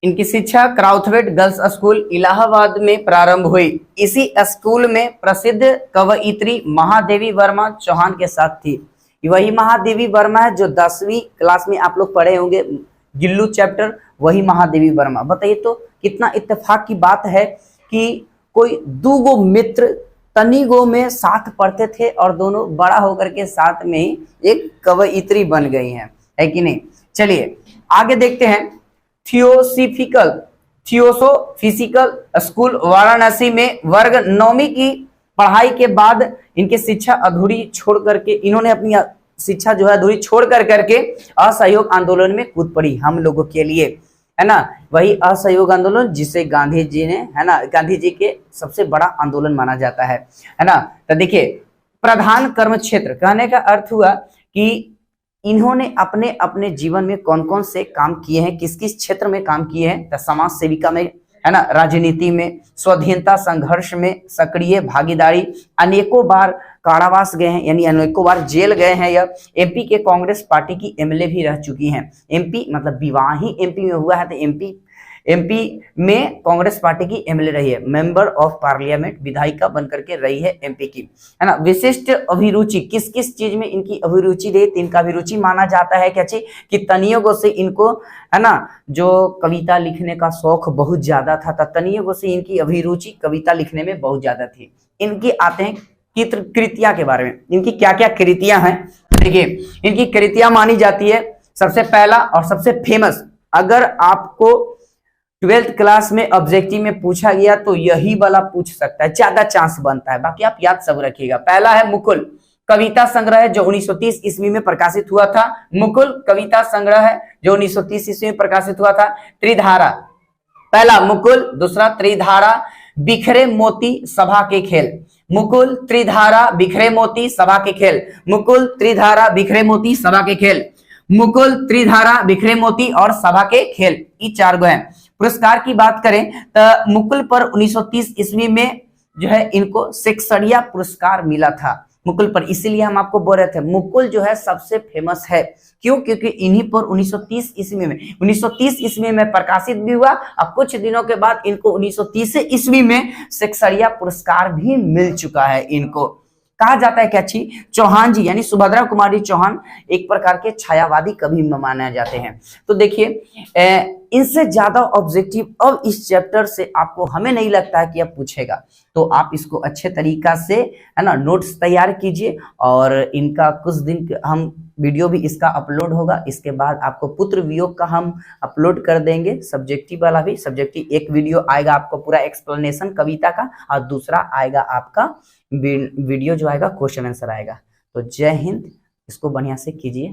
इनकी शिक्षा क्राउथवेट girls school Allahabad में प्रारंभ हुई। इसी स्कूल में प्रसिद्ध कवयित्री महादेवी वर्मा चौहान के साथ थी। वही महादेवी वर्मा है जो 10वीं क्लास में आप लोग पढ़े होंगे, गिल्लू चैप्टर, वही महादेवी वर्मा। बताइए तो कितना इत्तेफाक की बात है कि कोई दो गो मित्र तनिगो में साथ पढ़ते थे और दोनों बड़ा होकर के साथ में ही एक कवयित्री बन गई हैं, है कि नहीं। चलिए आगे देखते हैं। थियोसोफिजिकल स्कूल वाराणसी में वर्ग 9वीं की पढ़ाई के बाद इनकी शिक्षा अधूरी छोड़ करके इन्होंने अपनी शिक्षा जो है अधूरी छोड़ करके असहयोग आंदोलन में कूद पड़ी हम लोगों के लिए, है ना। वही असहयोग आंदोलन जिसे गांधी जी ने, है ना, गांधी जी के सबसे बड़ा आंदोलन माना जाता है ना। तो देखिए प्रधान कर्म क्षेत्र कहने का अर्थ हुआ कि इन्होंने अपने अपने जीवन में कौन कौन से काम किए हैं, किस किस क्षेत्र में काम किए हैं। तो समाज सेविका में, है ना, राजनीति में, स्वाधीनता संघर्ष में सक्रिय भागीदारी, अनेकों बार कारावास गए हैं यानी अनेकों बार जेल गए हैं। यह एमपी के कांग्रेस पार्टी की एमएलए भी रह चुकी हैं। एमपी मतलब विवाह ही एमपी में हुआ है, तो एमपी में कांग्रेस पार्टी की एमएलए रही है, मेंबर ऑफ पार्लियामेंट, विधायिका बनकर के रही है एमपी की, है ना। विशिष्ट अभिरुचि, किस किस चीज में इनकी अभिरुचि रही, इनका अभिरुचि माना जाता है क्या चीज कि तनियों से इनको, है ना, जो कविता लिखने का शौक बहुत ज्यादा था, तनियों से इनकी अभिरुचि कविता लिखने में बहुत ज्यादा थी। इनकी आते हैं कृतियां के बारे में, इनकी क्या क्या कृतियां हैं। देखिए इनकी कृतियां मानी जाती है, सबसे पहला और सबसे फेमस, अगर आपको 12th क्लास में ऑब्जेक्टिव में पूछा गया तो यही वाला पूछ सकता है, ज्यादा चांस बनता है, बाकी आप याद सब रखिएगा। पहला है मुकुल, कविता संग्रह जो 1930 ईस्वी में प्रकाशित हुआ था। मुकुल कविता संग्रह है जो 1930 ईस्वी में प्रकाशित हुआ था। त्रिधारा, पहला मुकुल, दूसरा त्रिधारा, बिखरे मोती सभा के खेल। मुकुल, त्रिधारा, बिखरे मोती, सभा के खेल। मुकुल, त्रिधारा, बिखरे मोती, सभा के खेल। मुकुल, त्रिधारा, बिखरे मोती और सभा के खेल, ये 4 गो हैं। पुरस्कार की बात करें तो मुकुल पर 1930 ईस्वी में जो है इनको शेक्सपियर पुरस्कार मिला था मुकुल पर, इसीलिए हम आपको बोल रहे थे मुकुल जो है सबसे फेमस है। क्यों? क्योंकि इन्हीं पर 1930 ईस्वी में प्रकाशित भी हुआ और कुछ दिनों के बाद इनको 1930 ईस्वी में शेक्सपियर पुरस्कार भी मिल चुका है। इनको कहा जाता है क्या छी, चौहान जी यानी सुभद्रा कुमारी चौहान एक प्रकार के छायावादी कवि माने जाते हैं। तो देखिए इनसे ज्यादा ऑब्जेक्टिव अब इस चैप्टर से आपको हमें नहीं लगता है कि अब पूछेगा, तो आप इसको अच्छे तरीका से, है ना, नोट्स तैयार कीजिए और इनका कुछ दिन हम वीडियो भी इसका अपलोड होगा। इसके बाद आपको पुत्र वियोग का हम अपलोड कर देंगे, सब्जेक्टिव वाला भी। सब्जेक्टिव एक वीडियो आएगा आपको पूरा एक्सप्लेनेशन कविता का, और दूसरा आएगा आपका वीडियो जो आएगा क्वेश्चन आंसर आएगा। तो जय हिंद, इसको बढ़िया से कीजिए।